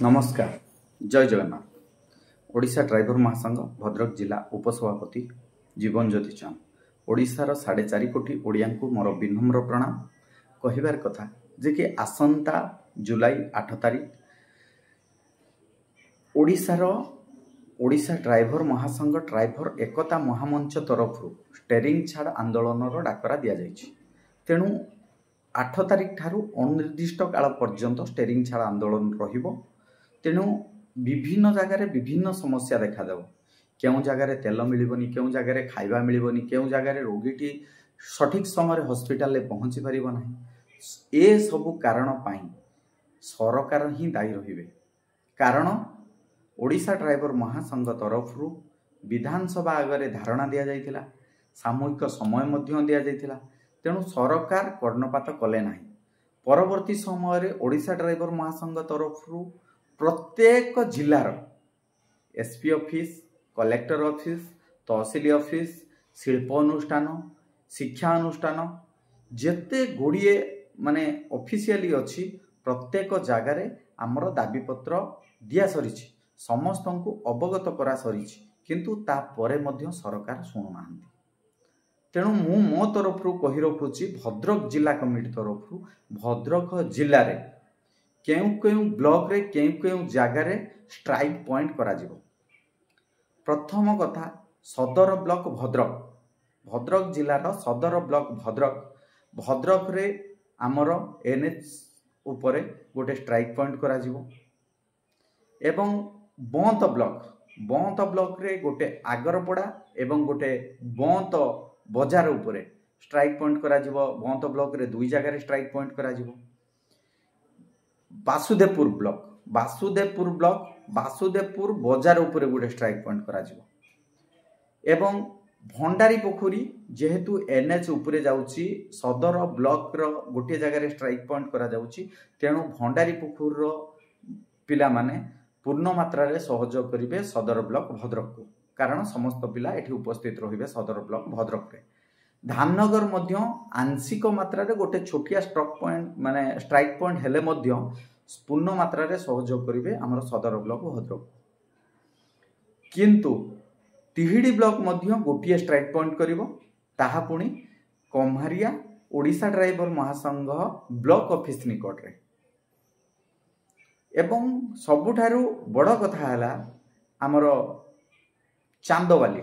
नमस्कार, जय जगन्नाथ। ओडिशा ड्राइवर महासंघ भद्रक जिला उपसभापति जीवन ज्योति चांद। ओडिशार 4.5 कोटी ओडिया को मोर विनम्र प्रणाम। कहिबार कथा जे कि आसंता जुलाई 8 तारिख ओडिशा ड्राइवर महासंघ ड्राइवर एकता महामंच तरफ स्टेरिंग छाड़ आंदोलन डाकरा दि जाइछि। तेणु 8 तारिख ठारू अनिर्दिष्ट काल पर्यंत स्टेरिंग छाड़ आंदोलन रहिबो। तेणु विभिन्न जगार विभिन्न समस्या देखा जाव। केउं जगार तेल मिलबनी, केउं जगार खाइबा मिलबनी, केउं जगार रोगीटी सठिक समय हॉस्पिटल पहुँची पारिब नाही। ए सबु कारण पाई सरकार ही दायी रहिबे। कारण ओडिशा ड्राइवर महासंघ तरफ विधानसभा आगे धारणा दि जाइथिला, सामूहिक समय मध्य दि जाइथिला। तेणु सरकार कर्णपात कले नाही। परवर्ती समय ओडिशा ड्राइवर महासंघ तरफ प्रत्येक जिलार एसपी ऑफिस, कलेक्टर ऑफिस, तहसील ऑफिस, शिल्प अनुष्ठान, शिक्षा अनुष्ठान जेते गुड़िए माने ऑफिशियली अच्छी प्रत्येक जगार आमर दाबीपत्र दिया सरी, समस्त को अवगत करा सरी, किंतु ता परे मध्य सरकार शुणुना। तेणु मु मो तरफ कही रखुची भद्रक जिला कमिटी तरफ भद्रक जिले में केउ केउ ब्लॉक रे केउ जगार स्ट्राइक पॉइंट करा जिवो। प्रथम कथा सदर ब्लॉक भद्रक जिलार सदर ब्लॉक भद्रक रे आमर एनएच उपरे गोटे स्ट्राइक पॉइंट करा जिवो। एवं बंत ब्लॉक रे गोटे आगरपड़ा एवं गोटे बंत बजार उपरे स्ट्राइक पॉइंट करा जिवो। बंत ब्लॉक रे 2 जगार स्ट्राइक पॉइंट करा जिवो। वासुदेवपुर बजार उपरे गोटे स्ट्राइक पॉइंट करा जिवो। एवं भंडारी पोखरी जेहेतु एनएच उपरे जाउची सदर ब्लॉक रो गोटे जगार स्ट्राइक पॉइंट करा जाउची। तेणु भंडारी पोखरी रो पिला माने पूर्ण मात्रा रे सहयोग करिवे सदर ब्लॉक भद्रक को, कारण समस्त पिला एठी उपस्थित रहिबे सदर ब्लॉक भद्रक रे। धामनगर मध्य आंशिक मात्रा रे गोटे छोटिया स्ट्राइक पॉइंट माने स्ट्राइक पॉइंट हेले मध्य पूर्ण मात्रा रे सहयोग करिवे हमर सदर ब्लॉक भद्रक। किंतु तिहिडी ब्लॉक मध्य गोटिए स्ट्राइक पॉइंट करिवो, ताहा पुणी कम्हारिया ओडिशा ड्राइवर महासंघ ब्लॉक ऑफिस निकट रे। एवं सबुठारु बड़ कथा हला हमर चांदवाली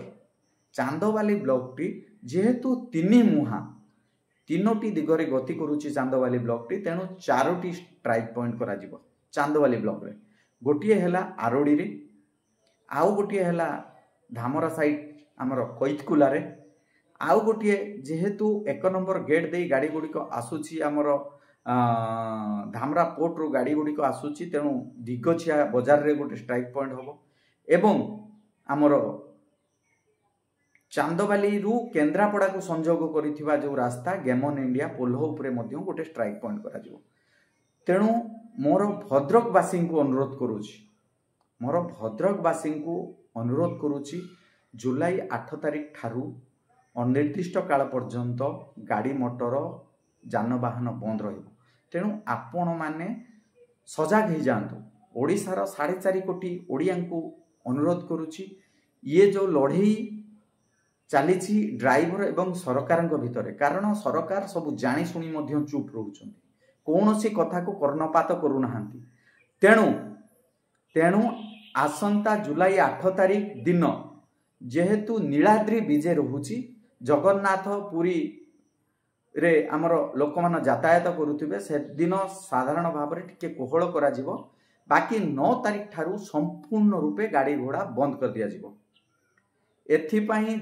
ब्लॉक टी जेहेतु 3 मुहा 3टी दिगरे गति करुची चांदवाली ब्लॉक टी। तेणु 4टी स्ट्राइक पॉइंट करा जिवो चांदवाली ब्लॉक रे। गोटिए हेला आरोडी रे, आउ गोटिए हेला धामरा साइड हमर कोइतकुला रे, आउ गोटिए जेहेतु 1 नंबर गेट दे गाड़ी गुडी को आसुची हमर धामरा पोर्ट रो गाड़ी गुडी को आसुची। तेणु दिगछिया बाजार रे गोटे स्ट्राइक पॉइंट होबो। एवं हमर चांदवाली रु केन्द्रापड़ा को संजोग करिथिबा जो रास्ता गेमन इंडिया पोलो उपरे मध्य गोटे स्ट्राइक पॉइंट करा जिवो। तेणु मोर भद्रकवासी को अनुरोध करुची जुलाई 8 तारिख ठारू अनिर्दिष्ट काल पर्यंत गाड़ी मोटर जानवाहन बंद रहिबो। तेणु आपण माने सजग हो जातु। ओडिशार 4.5 कोटी ओडिया को अनुरोध करुची ये जो लड़ई चली ड्राइवर एवं सरकार भितर, कारण सरकार सब जानी शुणी मध्य चुप रोचंती, कौन सी कथा को कर्णपात करू नाहांती। तेणु आसंता जुलाई 8 तारिख दिन जेहेतु नीलाद्री विजे रहुची जगन्नाथ पुरी रे आमर लोक मान यातायात करुथिबे, से दिन साधारण भाव में टिके कोहल करा जिवो। बाकी 9 तारिख ठारू संपूर्ण रूपे गाड़ी घोड़ा बंद कर दिया जिवो। एथिपाई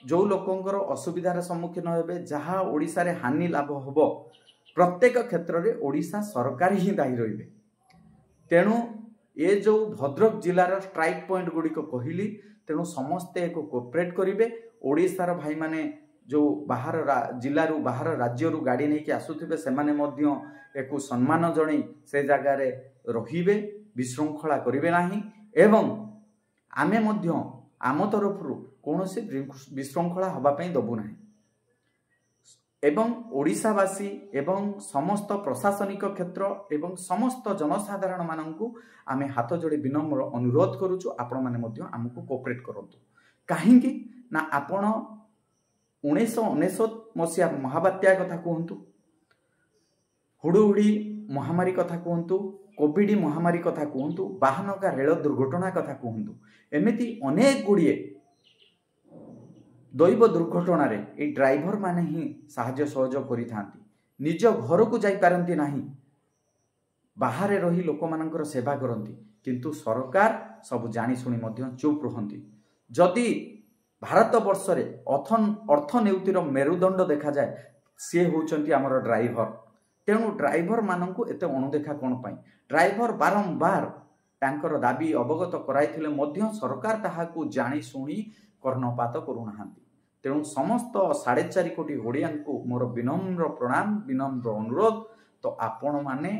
जो लोकंकर असुविधार सम्मुखीन हेबे, जहाँ ओडिशा रे हानि लाभ होबो, प्रत्येक क्षेत्र में ओडिशा सरकार ही दायी रहिबे। तेणु ये जो भद्रक जिलार स्ट्राइक पॉइंट गुड़िक कहली, तेणु समस्ते एक कोऑपरेट करिवे। ओडिशार भाई माने जो बाहर जिलू बाहर राज्य गाड़ी नहीं आसुथिबे, सेमाने मध्य एक सम्मान जणई से जगार रहिबे, विशृंखला करिवे नाही। एवं आमे मध्य आम तरफ कौन से विशृंखला हवापाई दबू ना। एवं ओडिशावासी एवं समस्त प्रशासनिक क्षेत्र एवं समस्त जनसाधारण माननकु आमे हाथ जोड़ी विनम्र अनुरोध करूछु आपण माने मध्य हमकु कोऑपरेट करंतु काहेकि ना आपण 1999 मसिया महाबात्या कथा कहंतु हुडुहुडी महामारी कथा कहंतु कोविड महामारी कथा कहंतु वाहनका रेल दुर्घटना कथा कहंतु एमिति अनेक गुड़िए दैव दुर्घटना रे ए ड्राइवर माने ही साहाय्य सहयोग करि थांती निज घर को जाई पारंती नाही बाहर रही लोक मानकर सेवा करंती किंतु सरकार सब जानी सुनी मध्य चुप रहंती जदि भारत वर्ष रे अर्थनीतिर मेरुदंड देखा जाए सी होचंती हमर ड्राइवर तेणु ड्राइवर माननकु एते अणुदेखा कोन पाई ड्राइवर बारंबार तांकर दाबी अवगत कराइथिले मध्य सरकार ताहाकु जानी सुनी कर्णपात करूनाहांती तेणु समस्त 4.5 कोटी ओडियानकु मोर विनम्र प्रणाम विनम्र अनुरोध तो आपण माने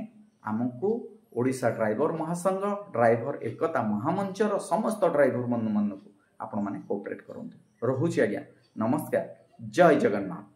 आमको ओडिशा ड्राइवर महासंघ ड्राइवर एकता महामंचर समस्त ड्राइवर मन को आपण माने कोऑपरेट करंतु रहुछि आज्ञा नमस्कार जय जगन्नाथ।